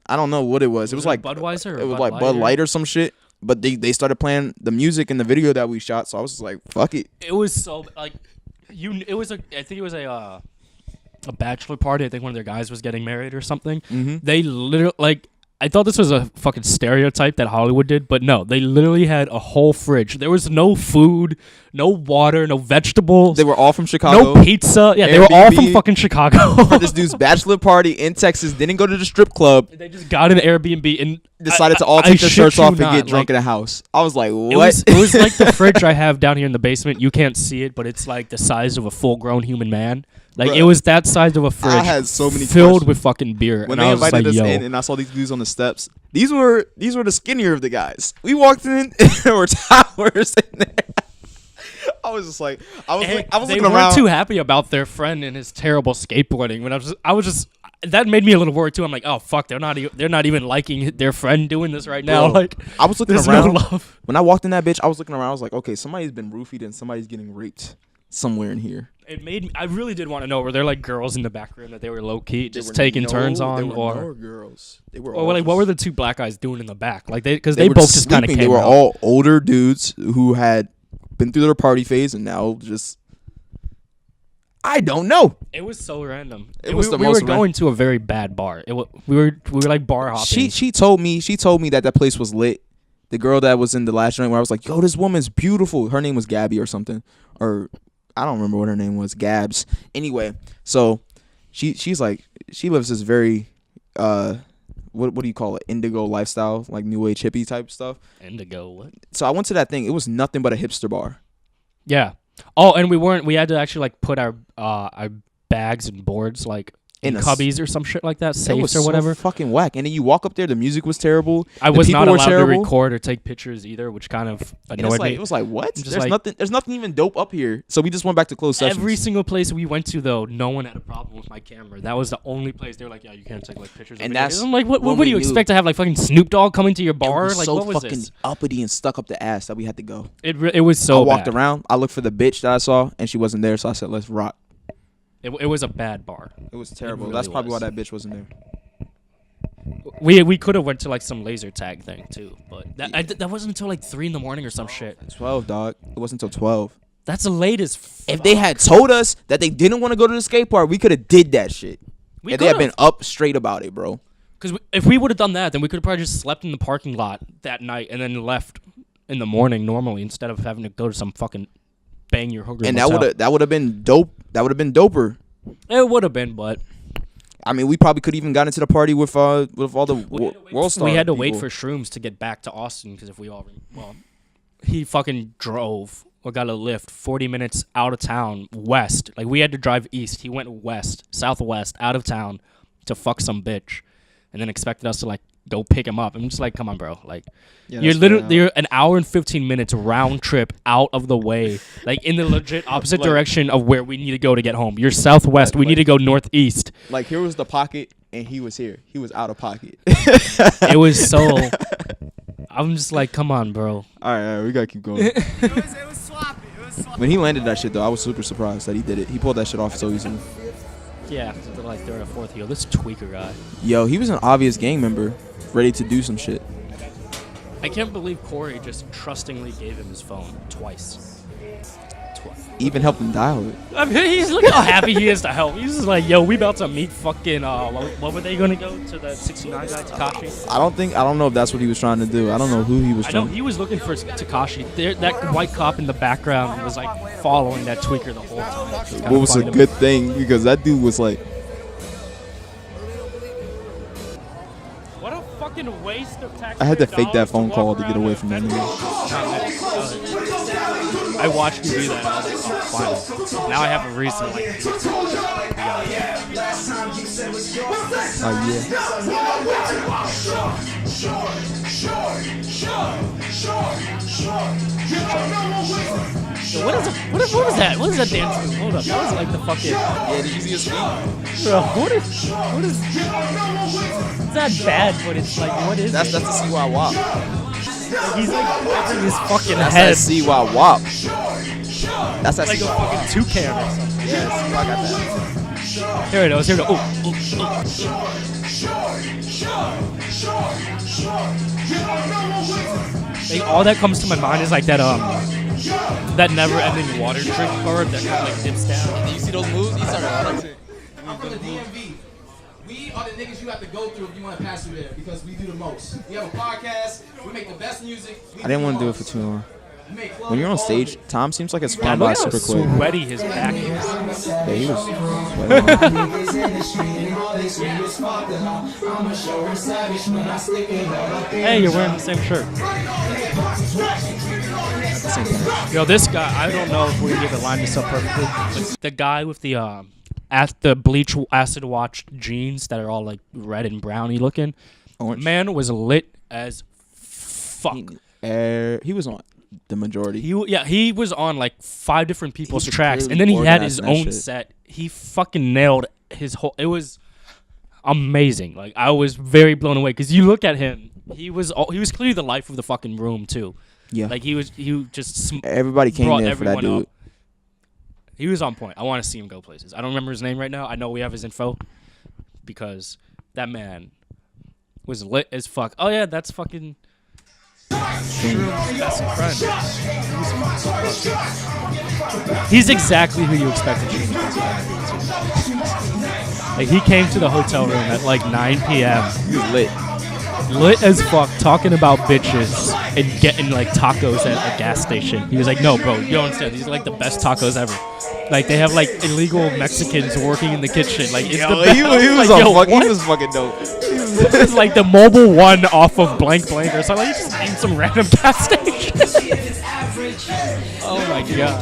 S1: I don't know what it was. It was like
S2: Budweiser. Or
S1: it was
S2: Bud
S1: like Bud
S2: Light
S1: Light or some shit. But they started playing the music in the video that we shot, so I was just like, fuck it.
S2: It was so like It was I think it was a bachelor party. I think one of their guys was getting married or something.
S1: Mm-hmm.
S2: They literally I thought this was a fucking stereotype that Hollywood did, but no, they literally had a whole fridge. There was no food, no water, no vegetables,
S1: They were all from Chicago.
S2: no pizza. Yeah, they were all from
S1: Airbnb.
S2: fucking Chicago.
S1: For this dude's bachelor party in Texas, didn't go to the strip club,
S2: They just got an Airbnb and
S1: decided to all
S2: I
S1: take their
S2: shit
S1: shirts
S2: you
S1: off and
S2: not,
S1: get drunk
S2: like,
S1: in a house. I was like, what?
S2: It was like the fridge I have down here in the basement. You can't see it, but it's like the size of a full-grown human man. Like,
S1: Bruh.
S2: it was that size of a fridge.
S1: I had so many
S2: filled
S1: questions.
S2: with fucking beer.
S1: When
S2: and
S1: they
S2: I was just
S1: invited
S2: like,
S1: us
S2: yo.
S1: in and I saw these dudes on the steps, these were the skinnier of the guys. We walked in, there were towers in there. I was just like, I was
S2: And they
S1: looking
S2: weren't
S1: around.
S2: too happy about their friend and his terrible skateboarding. When I was just that made me a little worried too. I'm like, oh fuck, they're not even liking their friend doing this right now.
S1: Bro,
S2: Like,
S1: I was looking
S2: there's
S1: around.
S2: no love.
S1: When I walked in that bitch, I was looking around. I was like, okay, somebody's been roofied and somebody's getting raped somewhere in here.
S2: It made me. I really did want to know, were there like girls in the back room that they were low key
S1: There
S2: just
S1: were
S2: taking
S1: no-
S2: turns
S1: there
S2: on,
S1: were
S2: or
S1: no girls. They were
S2: or
S1: all
S2: like what
S1: just-
S2: were the two black guys doing in the back? Like because they
S1: were
S2: both just kind of
S1: sleeping.
S2: came
S1: They were
S2: out.
S1: all older dudes who had been through their party phase and now just. I don't know.
S2: It was so random.
S1: It was
S2: we,
S1: the
S2: we
S1: most
S2: were going to a very bad bar. We were like bar hopping.
S1: She told me that place was lit. The girl that was in the last joint where I was like, yo, this woman's beautiful. Her name was Gabby or something, or I don't remember what her name was. Gabs. Anyway, so she's like, she lives this very what do you call it, indigo lifestyle, like new age hippie type stuff.
S2: Indigo. What?
S1: So I went to that thing. It was nothing but a hipster bar.
S2: Yeah. Oh, and we had to actually like put our bags and boards like in
S1: a
S2: cubbies or some shit like that,
S1: It was
S2: safes or
S1: so
S2: whatever.
S1: fucking whack. And then you walk up there, the music was terrible.
S2: I
S1: the
S2: was
S1: people
S2: not
S1: were
S2: allowed to
S1: terrible.
S2: record or take pictures either, which kind of
S1: And
S2: annoyed me.
S1: it was like, what?
S2: Just
S1: There's
S2: like-
S1: nothing even dope up here. So we just went back to closed sessions.
S2: Every single place we went to, though, no one had a problem with my camera. That was the only place they were like, "Yeah, you can't take like pictures."
S1: And
S2: of
S1: that's
S2: videos." I'm like, "What
S1: when
S2: do
S1: we
S2: you
S1: knew-
S2: expect to have like fucking Snoop Dogg coming to your bar?
S1: It was
S2: Like,
S1: so
S2: what was
S1: fucking
S2: this?"
S1: uppity and stuck up the ass that we had to go.
S2: It was so
S1: I walked
S2: bad.
S1: around. I looked for the bitch that I saw, and she wasn't there. So I said, "Let's rock."
S2: It was a bad bar.
S1: It was terrible.
S2: really
S1: That's probably
S2: was.
S1: why that bitch wasn't there.
S2: We could have went to like some laser tag thing too, but that wasn't until like 3 a.m. or some shit.
S1: 12, dog. It wasn't until 12.
S2: That's the latest.
S1: If they had told us that they didn't want to go to the skate park, we could have did that shit.
S2: We
S1: If they had
S2: could've.
S1: been up straight about it, bro.
S2: Because if we would have done that, then we could have probably just slept in the parking lot that night and then left in the morning normally instead of having to go to some fucking bang your hooker.
S1: And
S2: motel.
S1: that would have been dope. That would have been doper.
S2: It would have been, but
S1: I mean, we probably could even got into the party with all the world stars.
S2: we had to wait for Shrooms to get back to Austin because if we all he fucking drove or got a lift 40 minutes out of town west. Like we had to drive east. He went west, southwest, out of town to fuck some bitch, and then expected us to like go pick him up. I'm just like, come on, bro. Like you're an hour and 15 minutes round trip out of the way, like in the legit opposite direction of where we need to go to get home. You're southwest. We need to go northeast.
S1: Like here was the pocket, and he was here. He was out of pocket.
S2: It was so. I'm just like, come on, bro.
S1: All right, we gotta keep going.
S6: It was sloppy.
S1: When he landed that shit, though, I was super surprised that he did it. He pulled that shit off so easily.
S2: Yeah, so like third or fourth heel. This tweaker guy.
S1: Yo, he was an obvious gang member, ready to do some shit.
S2: I can't believe Corey just trustingly gave him his phone twice.
S1: Even helped him dial it.
S2: I mean, he's look how happy he is to help. He's just like, yo, we about to meet fucking. What were they gonna go to the 69 guy Takashi?
S1: I don't know if that's what he was trying to do. I don't know who he was
S2: I know
S1: trying.
S2: he was looking for Takashi. That white cop in the background was like following that tweaker the whole time. It kinda
S1: What was a
S2: funny to
S1: good
S2: me.
S1: thing because that dude was like,
S2: What a fucking waste of taxpayer
S1: I had to fake that
S2: dollars
S1: phone
S2: walk
S1: call to get
S2: around
S1: away
S2: and
S1: from that
S2: vent.
S1: nigga.
S2: I watched you do that. I was like, oh, fine. Now I have a reason. Like, Yo, what was that? What is that dance move? Hold up. That was like the fucking.
S1: Yeah, did you see his feet?
S2: Bro, what is? It's not bad, but it's like, what is
S1: That's
S2: it?
S1: the CY WAP.
S2: Like, he's like grabbing his fucking
S1: That's
S2: head
S1: that CY WAP. That's that
S2: like a
S1: CY
S2: fucking
S1: WAP.
S2: toucan or something.
S1: Yeah, CY got that.
S2: Here it goes. Here we go. Like, all that comes to my mind is like that never-ending water trick card that kind of like dips down.
S1: Did you see those moves? He started automatic.
S5: I'm from the DMV. We are the niggas you have to go through if you want to pass through there because we do the most. We have a podcast. We make the best music.
S1: I didn't want to do it for too long. When you're on stage, time seems like it's
S2: Yeah,
S1: flying by
S2: look how
S1: super quick.
S2: sweaty his back is.
S1: Yeah, he was sweating.
S2: Hey, you're wearing the same shirt. Yo, this guy, I don't know if we need to line this up perfectly, but the guy with the bleach acid wash jeans that are all like red and browny looking,
S1: Orange.
S2: man was lit as fuck.
S1: He was on the majority.
S2: He was on like 5 different people's
S1: was
S2: tracks, and
S1: clearly
S2: then he had
S1: organized
S2: his
S1: in that
S2: own
S1: shit.
S2: set. He fucking nailed his whole. It was amazing. Like, I was very blown away because you look at him. He was clearly the life of the fucking room too.
S1: Yeah.
S2: Like he just
S1: Everybody came
S2: brought
S1: there for that
S2: everyone
S1: dude.
S2: up. He was on point. I want to see him go places. I don't remember his name right now. I know we have his info because that man was lit as fuck. Oh yeah, that's fucking Shrooms' best friend. He's exactly who you expected Shrooms to be. Like, he came to the hotel room at like 9 p.m.
S1: He was lit.
S2: lit as fuck, talking about bitches and getting like tacos at a gas station. He was like, no, bro, you don't understand. These are like the best tacos ever. Like, they have like illegal Mexicans working in the kitchen. Like, it's the best.
S1: He was
S2: Like, yo,
S1: he
S2: what?
S1: was fucking dope.
S2: This is like the mobile one off of blank or something. Like, you just named some random gas station. Oh my god.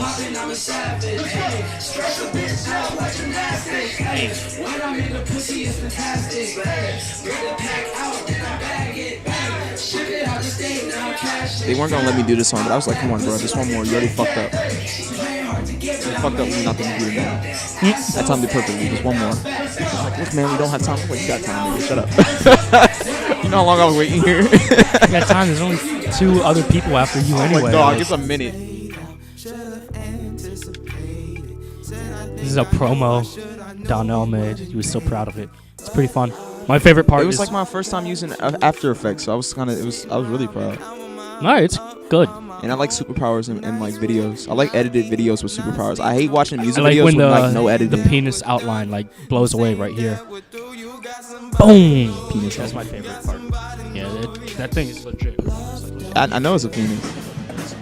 S1: They weren't gonna let me do this song, but I was like, come on, bro, just one more. You already fucked up. You fucked up. We're not gonna do it now. That timed it perfectly. Just one more. I was like, look, man, we don't have time. Wait, you got time, nigga. Shut up. You know how long I was waiting here?
S2: You got time. There's only 2 other people after you anyway.
S1: Oh my god, it's a minute.
S2: This is a promo Donnell made. He was so proud of it. It's pretty fun. My favorite part
S1: It was
S2: is
S1: like my first time using After Effects, so I was really proud.
S2: no, it's good.
S1: And I like superpowers and like videos. I like edited videos with superpowers. I hate watching music
S2: I like
S1: videos
S2: when
S1: with like no
S2: the
S1: editing.
S2: penis outline like blows away right here. Boom.
S1: Penis.
S2: That's my favorite part. Yeah, that thing is legit.
S1: I know it's a penis.
S2: It's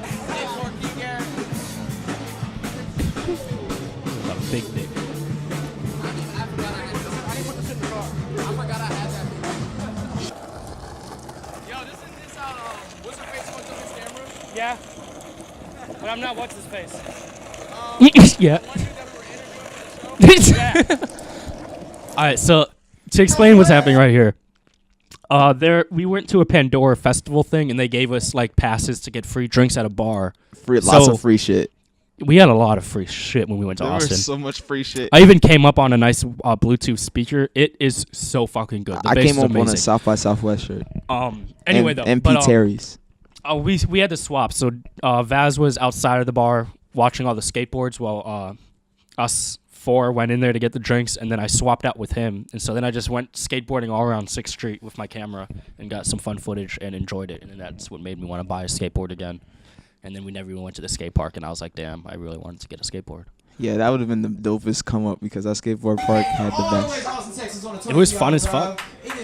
S2: a big dick. Yeah. But I'm not what's his face. Yeah. Alright, so to explain what's happening right here. We went to a Pandora festival thing and they gave us like passes to get free drinks at a bar.
S1: Lots of free shit.
S2: We had a lot of free shit when we went to Austin.
S1: There was so much free shit.
S2: I even came up on a nice Bluetooth speaker. It is so fucking good. The
S1: I
S2: bass
S1: came
S2: is
S1: up on a
S2: amazing.
S1: South by Southwest shirt.
S2: Anyway,
S1: and,
S2: though.
S1: And Pete Terry's.
S2: We had to swap. So Vaze was outside of the bar watching all the skateboards while us 4 went in there to get the drinks, and then I swapped out with him. And so then I just went skateboarding all around 6th Street with my camera and got some fun footage and enjoyed it. And then that's what made me want to buy a skateboard again. And then we never even went to the skate park, and I was like, damn, I really wanted to get a skateboard.
S1: Yeah, that would have been the dopest come up because that skateboard park had the best.
S2: It was fun as fuck.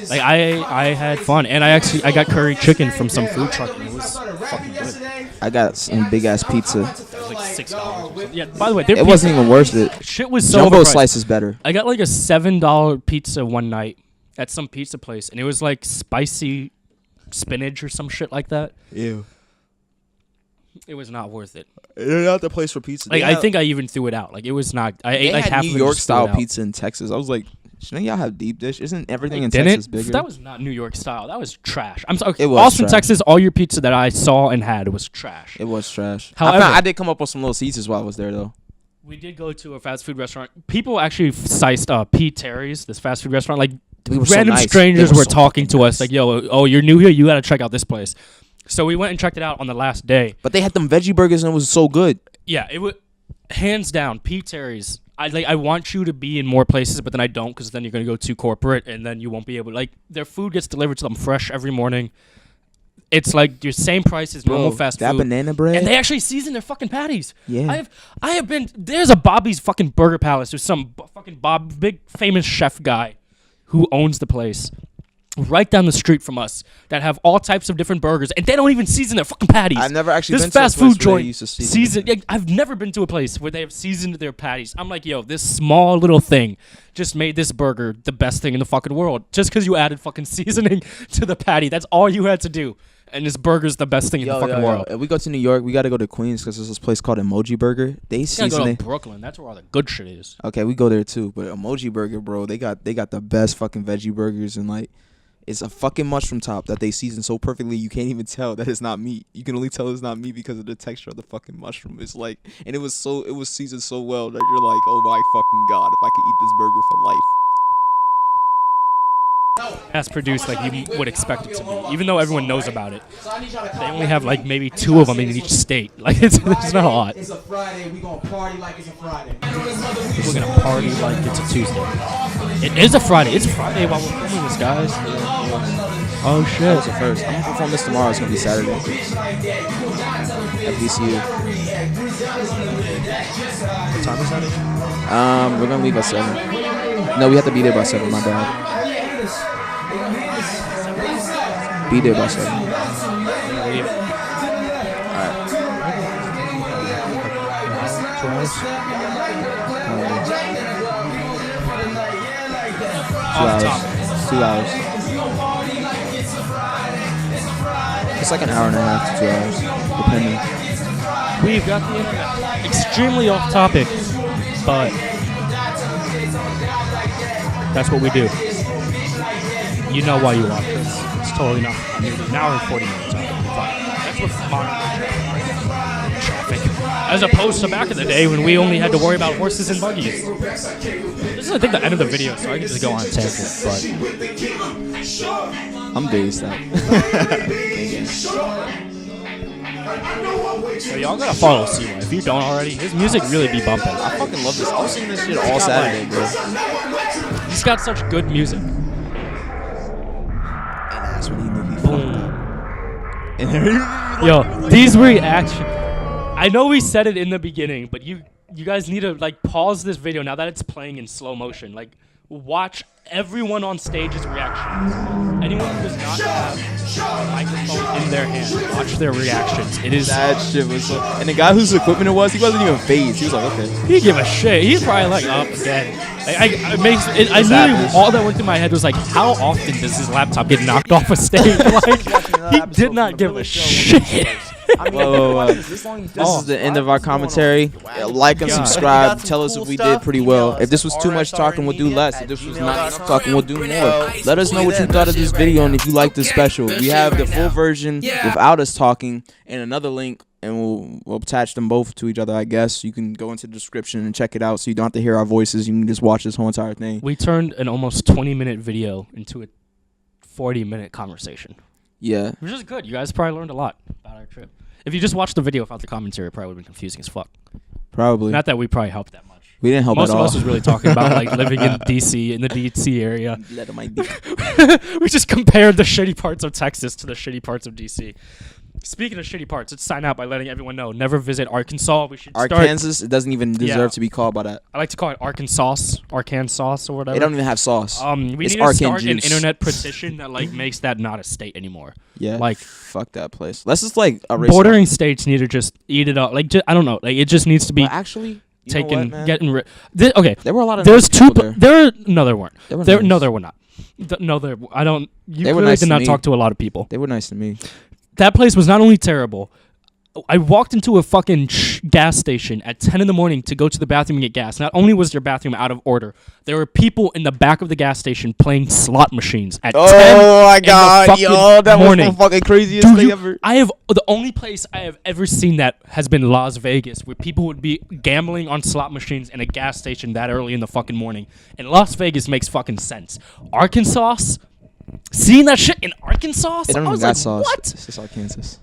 S2: Like I had fun, and I got curry chicken from some food truck, and it was fucking good.
S1: I got some big ass pizza.
S2: It was like $6. Yeah. By the way,
S1: It wasn't even worth it.
S2: Shit was so
S1: Jumbo
S2: overpriced.
S1: slice is better.
S2: I got like a $7 pizza one night at some pizza place, and it was like spicy spinach or some shit like that.
S1: Ew.
S2: It was not worth it.
S1: They're not the place for pizza.
S2: Like I think I even threw it out. Like it was not. I ate like
S1: had
S2: half
S1: New
S2: of it.
S1: York
S2: just threw it
S1: style
S2: out.
S1: pizza in Texas. I was like, shouldn't y'all have deep dish? Isn't everything in
S2: Didn't
S1: Texas
S2: it?
S1: bigger?
S2: That was not New York style. That was trash. I'm sorry.
S1: It was
S2: Austin,
S1: trash.
S2: Texas. All your pizza that I saw and had was trash.
S1: It was trash.
S2: However,
S1: I did come up with some little Caesars while I was there though.
S2: we did go to a fast food restaurant. People actually sized Pete Terry's, this fast food restaurant. Like
S1: were so
S2: random
S1: nice.
S2: strangers
S1: They were
S2: were
S1: so
S2: talking
S1: fucking
S2: to us like, "Yo, oh, you're new here. You got to check out this place." So we went and checked it out on the last day.
S1: But they had them veggie burgers and it was so good.
S2: Yeah, it was hands down Pete Terry's. I want you to be in more places, but then I don't because then you're gonna go too corporate and then you won't be able. Like their food gets delivered to them fresh every morning. It's like your same price as normal fast
S1: that
S2: food.
S1: banana bread.
S2: And they actually season their fucking patties.
S1: Yeah.
S2: I have been. There's a Bobby's fucking Burger Palace. There's some fucking big famous chef guy who owns the place right down the street from us that have all types of different burgers, and they don't even season their fucking patties.
S1: I've never actually
S2: this
S1: been to a
S2: fast
S1: place
S2: food
S1: where they
S2: joint
S1: used to season
S2: season. I've never been to a place where they have seasoned their patties. I'm like, yo, this small little thing just made this burger the best thing in the fucking world. Just because you added fucking seasoning to the patty, that's all you had to do. And this burger's the best thing in the fucking world.
S1: If we go to New York, we got to go to Queens because there's this place called Emoji Burger. They
S2: You gotta
S1: season
S2: go to
S1: it.
S2: Brooklyn. That's where all the good shit is.
S1: Okay, we go there too. But Emoji Burger, bro, they got the best fucking veggie burgers and like it's a fucking mushroom top that they season so perfectly you can't even tell that it's not meat. You can only tell it's not meat because of the texture of the fucking mushroom. It's like, and it was seasoned so well that you're like, oh my fucking god, if I could eat this burger for life.
S2: Mass produced like you would expect it to be, even though everyone knows about it. They only have like maybe 2 of them in each state. Like it's not a lot.
S5: It's a Friday. We gonna party like it's a Friday.
S2: We're gonna party like it's a Tuesday. It is a Friday. It's Friday while we're filming this, guys. Oh
S1: That
S2: shit.
S1: was the first. I'm gonna perform this tomorrow. It's gonna be Saturday at VCU.
S2: What time is that?
S1: We're gonna leave at 7. No, we have to be there by 7. My bad. Be there by 7. Alright.
S2: 2 hours?
S1: 2 hours. It's like an hour and a half to 2 hours, depending.
S2: We've got the internet extremely off topic, but that's what we do. You know why you watch this. It's totally not an hour and 40 minutes. That's what modern traffic. As opposed to back in the day when we only had to worry about horses and buggies. This is, I think, the end of the video, so I can just go on a tangent, but
S1: I'm dazed out.
S2: So y'all gotta follow Siwa. If you don't already, his music really be bumping.
S1: I fucking love this. I was singing this shit all Saturday, bro.
S2: He's got such good music.
S1: And that's when he knew he
S2: Boom.
S1: And there
S2: Yo, these reactions. I know we said it in the beginning, but you guys need to like pause this video now that it's playing in slow motion. Like, watch everyone on stage's reactions. Anyone who does not have a microphone in their hand, watch their reactions. It is
S1: that shit was so. And the guy whose equipment it was, he wasn't even phased. He was like, okay.
S2: he give a shit. He's probably like, up again. I literally all that went through my head was like, how often does his laptop get knocked off a stage? Like, he did not give a shit.
S1: Whoa. This is the end of our commentary. Like and subscribe. Tell us if we did pretty well. If this was too much talking, we'll do less. If this was not enough talking, we'll do more. Let us know what you thought of this video and if you like this special. We have the full version without us talking and another link, and we'll attach them both to each other, I guess. You can go into the description and check it out so you don't have to hear our voices. You can just watch this whole entire thing.
S2: We turned an almost 20-minute video into a 40-minute conversation.
S1: Yeah.
S2: Which is good. You guys probably learned a lot about our trip. If you just watched the video without the commentary, it probably would have been confusing as fuck.
S1: Probably.
S2: Not that we probably helped that much.
S1: We didn't help
S2: Most
S1: at all.
S2: of us was really talking about like living in DC, in the DC area. We just compared the shitty parts of Texas to the shitty parts of DC. Speaking of shitty parts, let's sign out by letting everyone know. Never visit Arkansas. We should start.
S1: Arkansas, it doesn't even deserve to be called by that.
S2: I like to call it Arkansas or whatever.
S1: They don't even have sauce.
S2: We need to start an internet petition that like makes that not a state anymore.
S1: Yeah.
S2: Like,
S1: fuck that place. Let's just like erase
S2: bordering states need to just eat it up. Like, I don't know. Like, it just needs to be
S1: actually
S2: taken,
S1: getting
S2: rid. Okay.
S1: There were a lot of
S2: There's
S1: nice
S2: two.
S1: people there.
S2: No, there weren't.
S1: They were
S2: There,
S1: nice.
S2: no, there were not. No, there. I don't. You
S1: They were
S2: clearly
S1: nice
S2: did
S1: to
S2: not
S1: me.
S2: talk to a lot of people.
S1: They were nice to me.
S2: That place was not only terrible. I walked into a fucking gas station at 10 in the morning to go to the bathroom and get gas. Not only was their bathroom out of order, there were people in the back of the gas station playing slot machines at 10
S1: my god,
S2: in the
S1: yo, that
S2: morning.
S1: was the fucking craziest
S2: Dude,
S1: thing ever.
S2: the only place I have ever seen that has been Las Vegas, where people would be gambling on slot machines in a gas station that early in the fucking morning. And Las Vegas makes fucking sense. Arkansas, seeing that shit in Arkansas,
S1: They don't
S2: I
S1: even
S2: was
S1: got
S2: like,
S1: sauce.
S2: what?
S1: It's just Arkansas.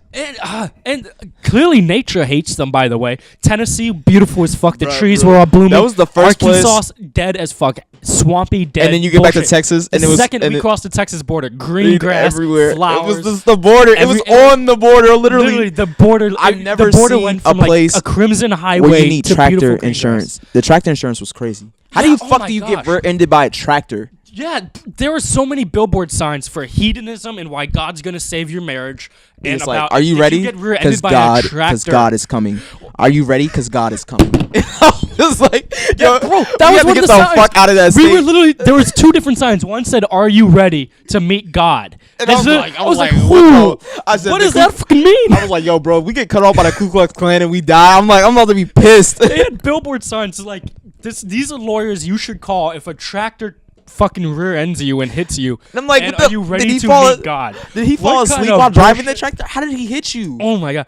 S2: And clearly nature hates them, by the way. Tennessee, beautiful as fuck. The trees
S1: bro.
S2: were all blooming.
S1: That was the first
S2: Arkansas, dead as fuck. Swampy, dead.
S1: And then you get back to
S2: bullshit.
S1: Texas, and
S2: the
S1: it was
S2: second
S1: and
S2: we
S1: it-
S2: crossed the Texas border, green grass,
S1: everywhere.
S2: flowers.
S1: It was just the border. It was on the border, literally.
S2: the border.
S1: I've never
S2: the border
S1: seen
S2: went
S1: a
S2: from
S1: place
S2: like a crimson highway
S1: where you need
S2: to
S1: tractor
S2: beautiful green
S1: insurance.
S2: grass.
S1: The tractor insurance was crazy. How
S2: Yeah,
S1: do you
S2: oh
S1: fuck
S2: my
S1: do you
S2: gosh.
S1: get rear-ended by a tractor?
S2: Yeah, there were so many billboard signs for hedonism and why God's gonna save your marriage. And
S1: It's
S2: about
S1: like, are you
S2: if
S1: ready?
S2: get rear-ended by a
S1: Because
S2: tractor.
S1: God is coming. Are you ready? Because God is coming. It's like,
S2: Yeah,
S1: yo,
S2: bro,
S1: we
S2: that was
S1: had to
S2: one
S1: get
S2: of the signs.
S1: fuck out of that
S2: We
S1: state.
S2: were literally there was two different signs. One said, "Are you ready to meet God?"
S1: And I was like,
S2: "Who?
S1: what the- I said,
S2: What
S1: the
S2: does that fucking mean?"
S1: I was like, yo, bro, we get cut off by the Ku Klux Klan and we die. I'm like, I'm about to be pissed.
S2: They had billboard signs like this. These are lawyers you should call if a tractor fucking rear ends you and hits you.
S1: And I'm like,
S2: and
S1: what the-
S2: are you
S1: did
S2: ready
S1: he
S2: to
S1: fall-
S2: meet God?
S1: Did he fall
S2: What kind
S1: asleep
S2: of
S1: while driving the
S2: bullshit?
S1: tractor? How did he hit you?
S2: Oh my God.